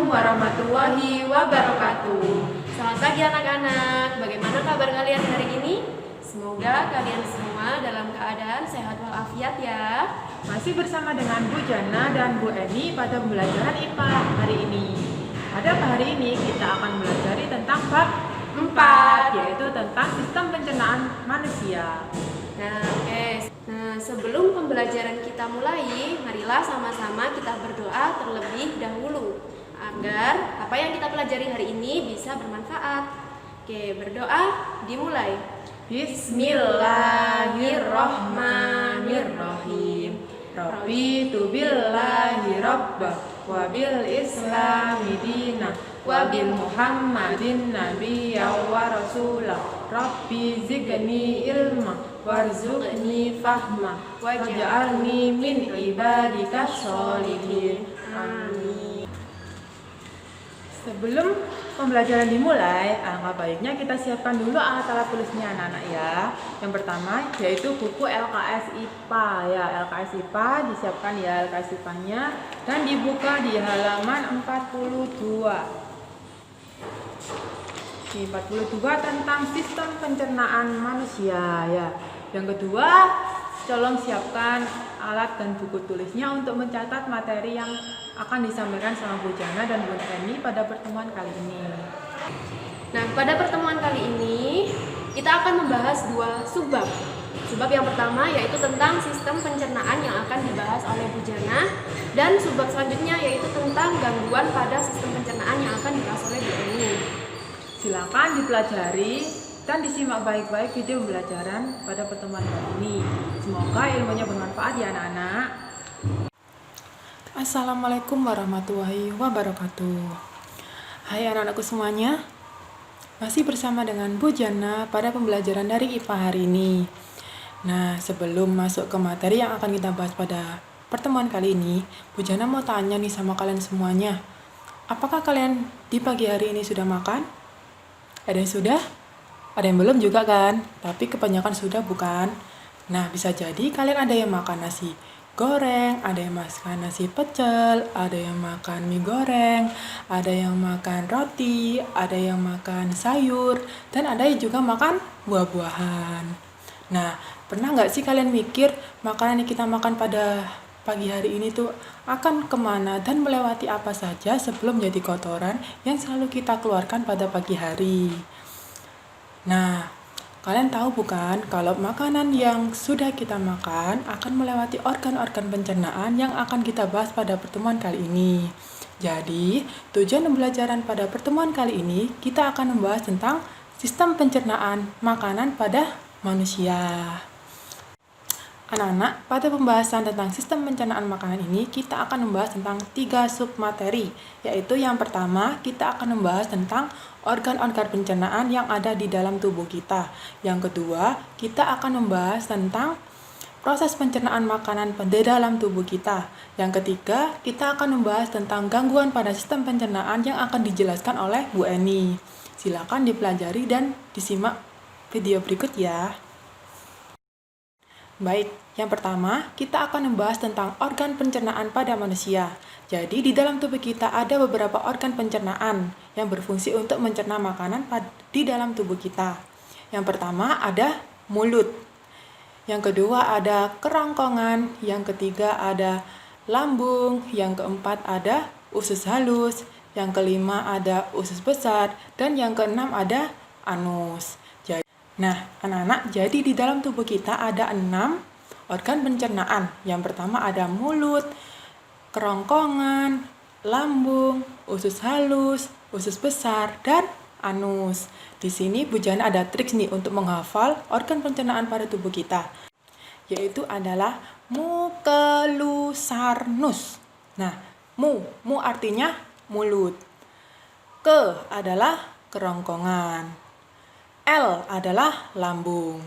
Assalamualaikum warahmatullahi wabarakatuh. Selamat pagi anak-anak. Bagaimana kabar kalian hari ini? Semoga kalian semua dalam keadaan sehat walafiat ya. Masih bersama dengan Bu Jana dan Bu Eni pada pembelajaran IPA hari ini. Pada hari ini kita akan belajar tentang bab 4, yaitu tentang sistem pencernaan manusia. Sebelum pembelajaran kita mulai, marilah sama-sama kita berdoa terlebih dahulu agar apa yang kita pelajari hari ini bisa bermanfaat. Berdoa dimulai. Bismillahirrahmanirrahim. Raditu billahi rabbah wa bil islami dinah wa bil muhammadin nabiyyan wa rasulah. Rabbi zidni ilma warzuqni fahma waj'alni min ibadika sholihin. Amin. Sebelum pembelajaran dimulai, alangkah baiknya kita siapkan dulu alat-alat tulisnya anak-anak ya. Yang pertama yaitu buku LKS IPA ya. LKS IPA disiapkan ya, LKS IPA-nya, dan dibuka di halaman 42. Di 42 tentang sistem pencernaan manusia ya. Yang kedua, tolong siapkan alat dan buku tulisnya untuk mencatat materi yang akan disampaikan sama Bu Jana dan Bu Eni pada pertemuan kali ini. Nah, pada pertemuan kali ini kita akan membahas dua subbab. Subbab yang pertama yaitu tentang sistem pencernaan yang akan dibahas oleh Bu Jana, dan subbab selanjutnya yaitu tentang gangguan pada sistem pencernaan yang akan dibahas oleh Bu Eni. Silakan dipelajari dan disimak baik-baik video pembelajaran pada pertemuan kali ini. Semoga ilmunya bermanfaat ya anak-anak. Assalamualaikum warahmatullahi wabarakatuh. Hai anak-anakku semuanya, masih bersama dengan Bu Jana pada pembelajaran dari IPA hari ini. Nah, sebelum masuk ke materi yang akan kita bahas pada pertemuan kali ini, Bu Jana mau tanya nih sama kalian semuanya. Apakah kalian di pagi hari ini sudah makan? Ada yang sudah? Ada yang belum juga kan? Tapi kebanyakan sudah bukan? Nah, bisa jadi kalian ada yang makan nasi goreng, ada yang makan nasi pecel, ada yang makan mie goreng, ada yang makan roti, ada yang makan sayur, dan ada yang juga makan buah-buahan. Nah, pernah nggak sih kalian mikir makanan yang kita makan pada pagi hari ini tuh akan kemana dan melewati apa saja sebelum jadi kotoran yang selalu kita keluarkan pada pagi hari? Nah, kalian tahu bukan kalau makanan yang sudah kita makan akan melewati organ-organ pencernaan yang akan kita bahas pada pertemuan kali ini. Jadi, tujuan pembelajaran pada pertemuan kali ini kita akan membahas tentang sistem pencernaan makanan pada manusia. Anak-anak, pada pembahasan tentang sistem pencernaan makanan ini kita akan membahas tentang 3 submateri, yaitu yang pertama kita akan membahas tentang organ-organ pencernaan yang ada di dalam tubuh kita. Yang kedua, kita akan membahas tentang proses pencernaan makanan di dalam tubuh kita. Yang ketiga, kita akan membahas tentang gangguan pada sistem pencernaan yang akan dijelaskan oleh Bu Eni. Silakan dipelajari dan disimak video berikut ya. Baik, yang pertama kita akan membahas tentang organ pencernaan pada manusia. Jadi di dalam tubuh kita ada beberapa organ pencernaan yang berfungsi untuk mencerna makanan di dalam tubuh kita. Yang pertama ada mulut, yang kedua ada kerongkongan, yang ketiga ada lambung, yang keempat ada usus halus, yang kelima ada usus besar, dan yang keenam ada anus. Nah, anak-anak, jadi di dalam tubuh kita ada 6 organ pencernaan. Yang pertama ada mulut, kerongkongan, lambung, usus halus, usus besar, dan anus. Di sini Bu Jana ada trik nih untuk menghafal organ pencernaan pada tubuh kita, yaitu adalah mukelusarnus. Nah, mu artinya mulut. Ke adalah kerongkongan. L adalah lambung,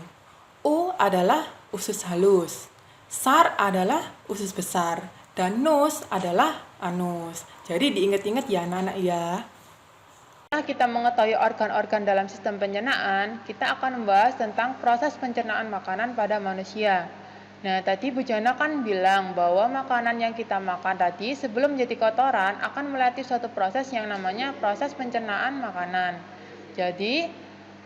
U adalah usus halus, SAR adalah usus besar, dan NUS adalah anus. Jadi diingat-ingat ya anak-anak ya. Setelah kita mengetahui organ-organ dalam sistem pencernaan, kita akan membahas tentang proses pencernaan makanan pada manusia. Nah, tadi Bu Jana kan bilang bahwa makanan yang kita makan tadi sebelum menjadi kotoran akan melewati suatu proses yang namanya proses pencernaan makanan. Jadi,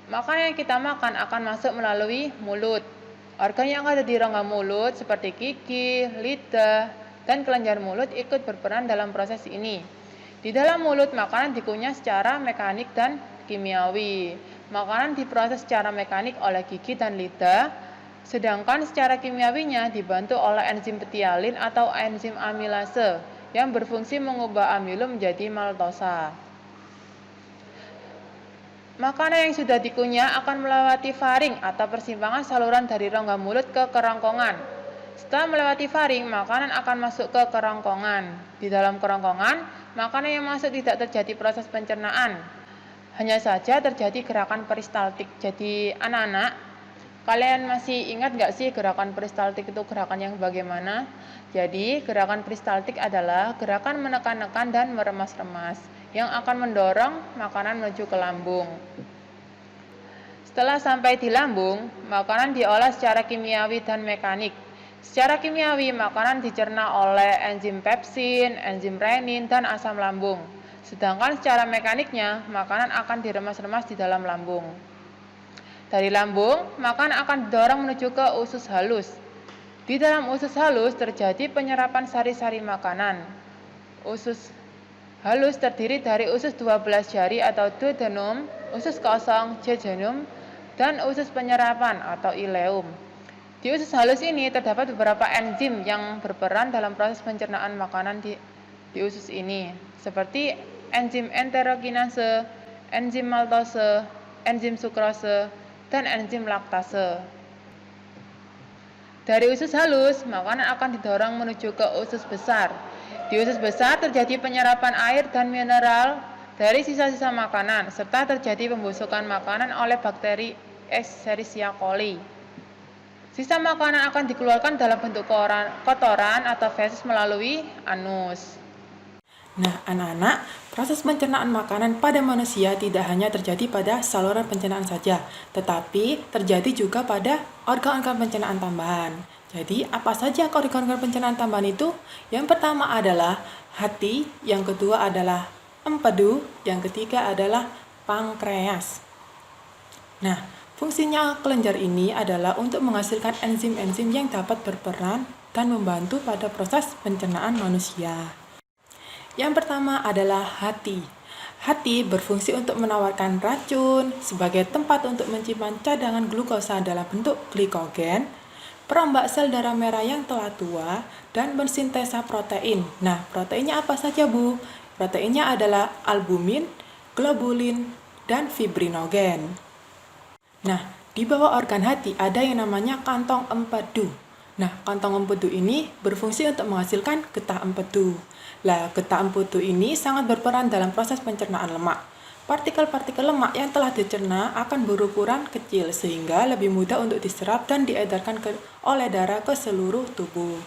makanan yang kita makan akan masuk melalui mulut. Organ yang ada di rongga mulut seperti gigi, lidah, dan kelenjar mulut ikut berperan dalam proses ini. Di dalam mulut, makanan dikunyah secara mekanik dan kimiawi. Makanan diproses secara mekanik oleh gigi dan lidah, sedangkan secara kimiawinya dibantu oleh enzim petialin atau enzim amilase yang berfungsi mengubah amilum menjadi maltosa. Makanan yang sudah dikunyah akan melewati faring atau persimpangan saluran dari rongga mulut ke kerongkongan. Setelah melewati faring, makanan akan masuk ke kerongkongan. Di dalam kerongkongan, makanan yang masuk tidak terjadi proses pencernaan. Hanya saja terjadi gerakan peristaltik. Jadi anak-anak, kalian masih ingat nggak sih gerakan peristaltik itu gerakan yang bagaimana? Jadi gerakan peristaltik adalah gerakan menekan-nekan dan meremas-remas yang akan mendorong makanan menuju ke lambung. Setelah sampai di lambung, makanan diolah secara kimiawi dan mekanik. Secara kimiawi, makanan dicerna oleh enzim pepsin, enzim renin, dan asam lambung. Sedangkan secara mekaniknya, makanan akan diremas-remas di dalam lambung. Dari lambung, makanan akan didorong menuju ke usus halus. Di dalam usus halus terjadi penyerapan sari-sari makanan. Usus halus terdiri dari usus 12 jari atau duodenum, usus kosong, jejunum, dan usus penyerapan atau ileum. Di usus halus ini terdapat beberapa enzim yang berperan dalam proses pencernaan makanan di usus ini, seperti enzim enterokinase, enzim maltose, enzim sukrose, dan enzim laktase. Dari usus halus, makanan akan didorong menuju ke usus besar. Di usus besar terjadi penyerapan air dan mineral dari sisa-sisa makanan, serta terjadi pembusukan makanan oleh bakteri Escherichia coli. Sisa makanan akan dikeluarkan dalam bentuk kotoran atau feses melalui anus. Nah, anak-anak, proses pencernaan makanan pada manusia tidak hanya terjadi pada saluran pencernaan saja, tetapi terjadi juga pada organ-organ pencernaan tambahan. Jadi, apa saja organ-organ pencernaan tambahan itu? Yang pertama adalah hati, yang kedua adalah empedu, yang ketiga adalah pankreas. Nah, fungsinya kelenjar ini adalah untuk menghasilkan enzim-enzim yang dapat berperan dan membantu pada proses pencernaan manusia. Yang pertama adalah hati. Hati berfungsi untuk menawarkan racun sebagai tempat untuk menyimpan cadangan glukosa dalam bentuk glikogen, perombak sel darah merah yang telah tua, dan bersintesa protein. Nah, proteinnya apa saja, Bu? Proteinnya adalah albumin, globulin, dan fibrinogen. Nah, di bawah organ hati ada yang namanya kantong empedu. Nah, kantong empedu ini berfungsi untuk menghasilkan getah empedu. Lah, getah empedu ini sangat berperan dalam proses pencernaan lemak. Partikel-partikel lemak yang telah dicerna akan berukuran kecil sehingga lebih mudah untuk diserap dan diedarkan oleh darah ke seluruh tubuh.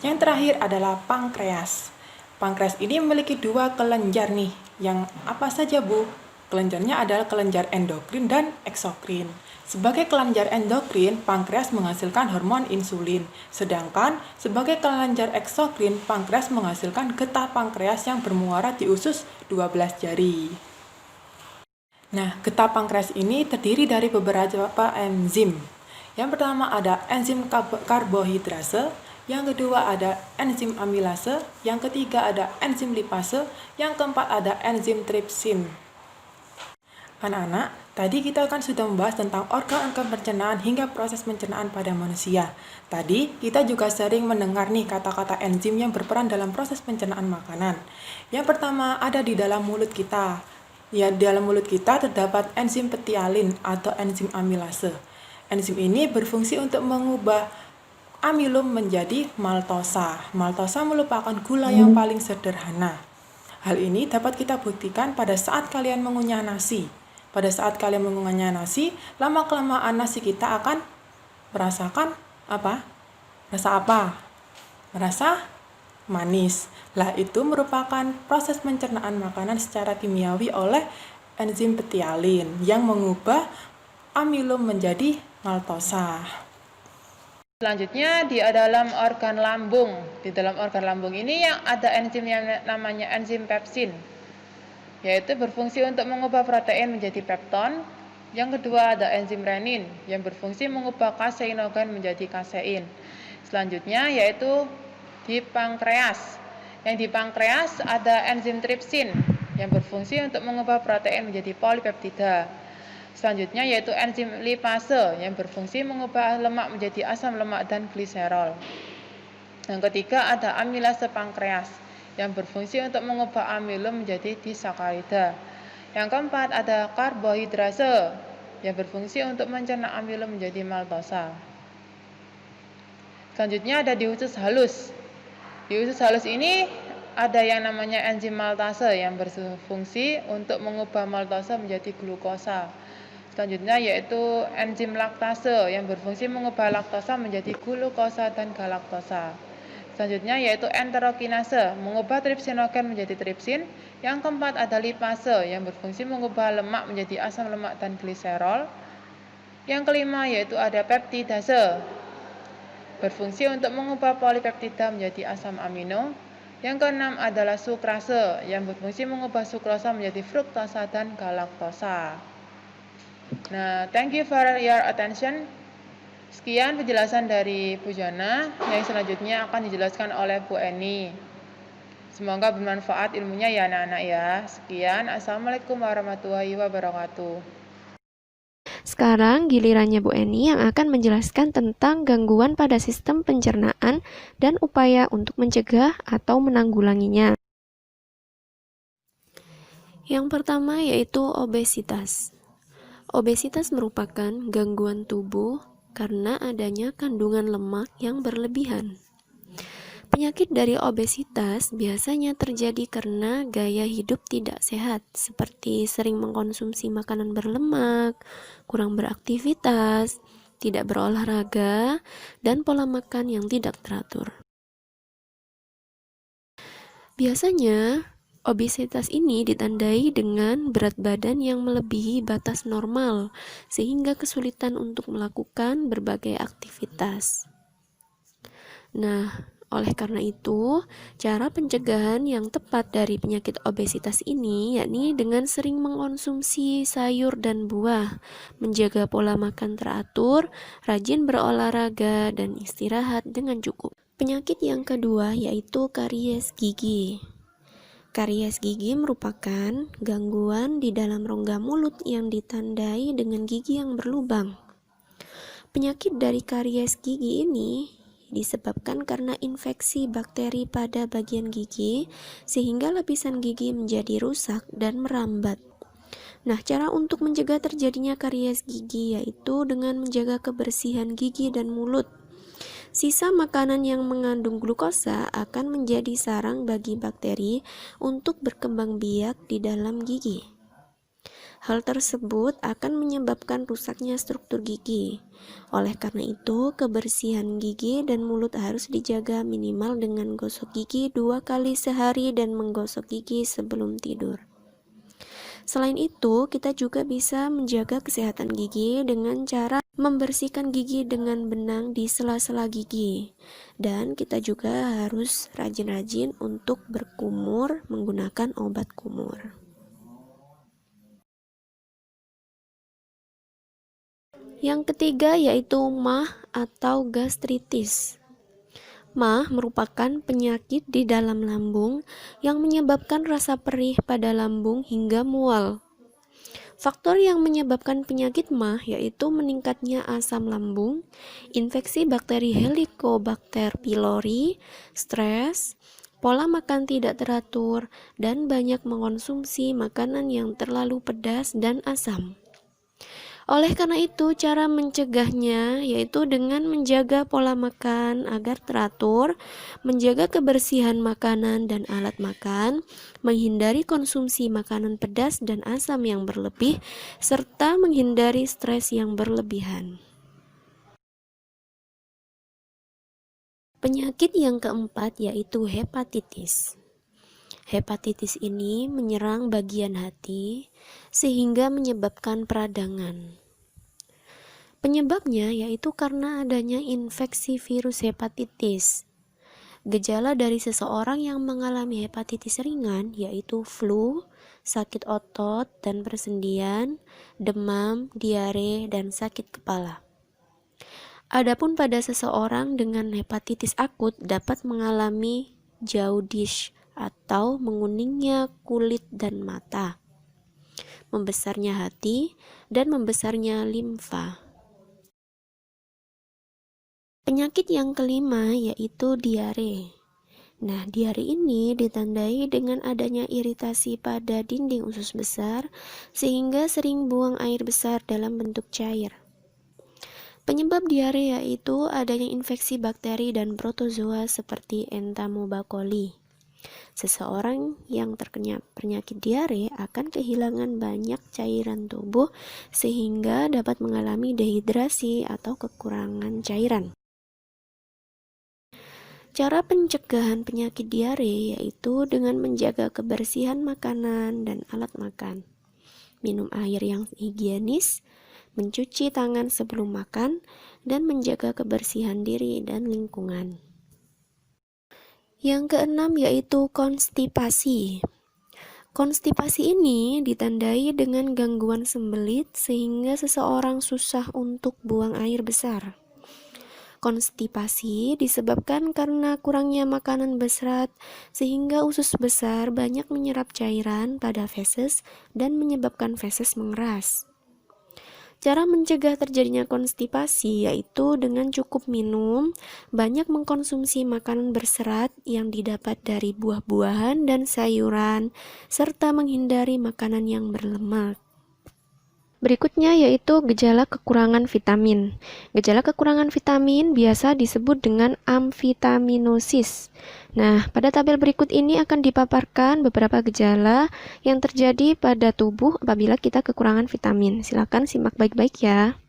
Yang terakhir adalah pankreas. Pankreas ini memiliki dua kelenjar nih. Yang apa saja, Bu? Kelenjarnya adalah kelenjar endokrin dan eksokrin. Sebagai kelenjar endokrin, pankreas menghasilkan hormon insulin. Sedangkan sebagai kelenjar eksokrin, pankreas menghasilkan getah pankreas yang bermuara di usus 12 jari. Nah, getah pankreas ini terdiri dari beberapa enzim. Yang pertama ada enzim karbohidrase, yang kedua ada enzim amilase, yang ketiga ada enzim lipase, yang keempat ada enzim tripsin. Anak-anak, tadi kita kan sudah membahas tentang organ-organ pencernaan hingga proses pencernaan pada manusia. Tadi kita juga sering mendengar nih kata-kata enzim yang berperan dalam proses pencernaan makanan. Yang pertama ada di dalam mulut kita. Ya, di dalam mulut kita terdapat enzim petialin atau enzim amilase. Enzim ini berfungsi untuk mengubah amilum menjadi maltosa. Maltosa merupakan gula yang paling sederhana. Hal ini dapat kita buktikan pada saat kalian mengunyah nasi. Pada saat kalian mengunyah nasi, lama-kelamaan nasi kita akan merasakan apa? Rasa apa? Merasa manis. Lah, itu merupakan proses pencernaan makanan secara kimiawi oleh enzim petialin yang mengubah amilum menjadi maltosa. Selanjutnya di dalam organ lambung. Di dalam organ lambung ini yang ada enzim yang namanya enzim pepsin, yaitu berfungsi untuk mengubah protein menjadi pepton. Yang kedua ada enzim renin yang berfungsi mengubah kaseinogen menjadi kasein. Selanjutnya yaitu di pankreas. Yang di pankreas ada enzim tripsin yang berfungsi untuk mengubah protein menjadi polipeptida. Selanjutnya yaitu enzim lipase yang berfungsi mengubah lemak menjadi asam lemak dan gliserol. Yang ketiga ada amilase pankreas yang berfungsi untuk mengubah amilum menjadi disakarida. Yang keempat ada karbohidrase yang berfungsi untuk mencerna amilum menjadi maltosa. Selanjutnya ada di usus halus. Di usus halus ini ada yang namanya enzim maltase yang berfungsi untuk mengubah maltosa menjadi glukosa. Selanjutnya yaitu enzim laktase yang berfungsi mengubah laktosa menjadi glukosa dan galaktosa. Selanjutnya yaitu enterokinase, mengubah tripsinogen menjadi tripsin. Yang keempat ada lipase yang berfungsi mengubah lemak menjadi asam lemak dan gliserol. Yang kelima yaitu ada peptidase, berfungsi untuk mengubah polipeptida menjadi asam amino. Yang keenam adalah sukrase yang berfungsi mengubah sukrosa menjadi fruktosa dan galaktosa. Nah, thank you for your attention. Sekian penjelasan dari Bu Jana. Yang selanjutnya akan dijelaskan oleh Bu Eni. Semoga bermanfaat ilmunya ya anak-anak ya. Sekian, Assalamualaikum warahmatullahi wabarakatuh. Sekarang gilirannya Bu Eni yang akan menjelaskan tentang gangguan pada sistem pencernaan dan upaya untuk mencegah atau menanggulanginya. Yang pertama yaitu obesitas. Obesitas merupakan gangguan tubuh karena adanya kandungan lemak yang berlebihan. Penyakit dari obesitas biasanya terjadi karena gaya hidup tidak sehat, seperti sering mengkonsumsi makanan berlemak, kurang beraktivitas, tidak berolahraga, dan pola makan yang tidak teratur. Biasanya, obesitas ini ditandai dengan berat badan yang melebihi batas normal, sehingga kesulitan untuk melakukan berbagai aktivitas. Nah, oleh karena itu, cara pencegahan yang tepat dari penyakit obesitas ini yakni dengan sering mengkonsumsi sayur dan buah, menjaga pola makan teratur, rajin berolahraga, dan istirahat dengan cukup. Penyakit yang kedua yaitu karies gigi. Karies gigi merupakan gangguan di dalam rongga mulut yang ditandai dengan gigi yang berlubang. Penyakit dari karies gigi ini disebabkan karena infeksi bakteri pada bagian gigi sehingga lapisan gigi menjadi rusak dan merambat. Nah, cara untuk mencegah terjadinya karies gigi yaitu dengan menjaga kebersihan gigi dan mulut. Sisa makanan yang mengandung glukosa akan menjadi sarang bagi bakteri untuk berkembang biak di dalam gigi. Hal tersebut akan menyebabkan rusaknya struktur gigi. Oleh karena itu, kebersihan gigi dan mulut harus dijaga minimal dengan gosok gigi 2 kali sehari dan menggosok gigi sebelum tidur. Selain itu, kita juga bisa menjaga kesehatan gigi dengan cara membersihkan gigi dengan benang di sela-sela gigi. Dan kita juga harus rajin-rajin untuk berkumur menggunakan obat kumur. Yang ketiga yaitu MAH atau gastritis. MAH merupakan penyakit di dalam lambung yang menyebabkan rasa perih pada lambung hingga mual. Faktor yang menyebabkan penyakit MAH yaitu meningkatnya asam lambung, infeksi bakteri Helicobacter pylori, stres, pola makan tidak teratur, dan banyak mengkonsumsi makanan yang terlalu pedas dan asam. Oleh karena itu, cara mencegahnya yaitu dengan menjaga pola makan agar teratur, menjaga kebersihan makanan dan alat makan, menghindari konsumsi makanan pedas dan asam yang berlebih, serta menghindari stres yang berlebihan. Penyakit yang keempat yaitu hepatitis. Hepatitis ini menyerang bagian hati sehingga menyebabkan peradangan. Penyebabnya yaitu karena adanya infeksi virus hepatitis. Gejala dari seseorang yang mengalami hepatitis ringan yaitu flu, sakit otot dan persendian, demam, diare, dan sakit kepala. Adapun pada seseorang dengan hepatitis akut dapat mengalami jaundice atau menguningnya kulit dan mata, membesarnya hati, dan membesarnya limfa. Penyakit yang kelima yaitu diare. Nah, diare ini ditandai dengan adanya iritasi pada dinding usus besar sehingga sering buang air besar dalam bentuk cair. Penyebab diare yaitu adanya infeksi bakteri dan protozoa seperti Entomobacoli. Seseorang yang terkena penyakit diare akan kehilangan banyak cairan tubuh sehingga dapat mengalami dehidrasi atau kekurangan cairan. Cara pencegahan penyakit diare yaitu dengan menjaga kebersihan makanan dan alat makan, minum air yang higienis, mencuci tangan sebelum makan, dan menjaga kebersihan diri dan lingkungan. Yang keenam yaitu konstipasi. Konstipasi ini ditandai dengan gangguan sembelit sehingga seseorang susah untuk buang air besar. Konstipasi disebabkan karena kurangnya makanan berserat sehingga usus besar banyak menyerap cairan pada feses dan menyebabkan feses mengeras. Cara mencegah terjadinya konstipasi yaitu dengan cukup minum, banyak mengkonsumsi makanan berserat yang didapat dari buah-buahan dan sayuran, serta menghindari makanan yang berlemak. Berikutnya yaitu gejala kekurangan vitamin. Gejala kekurangan vitamin biasa disebut dengan amvitaminosis. Nah, pada tabel berikut ini akan dipaparkan beberapa gejala yang terjadi pada tubuh apabila kita kekurangan vitamin. Silakan simak baik-baik ya.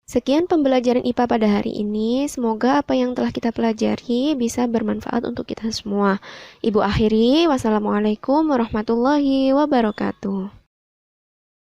Sekian pembelajaran IPA pada hari ini. Semoga apa yang telah kita pelajari bisa bermanfaat untuk kita semua. Ibu akhiri, wassalamualaikum warahmatullahi wabarakatuh.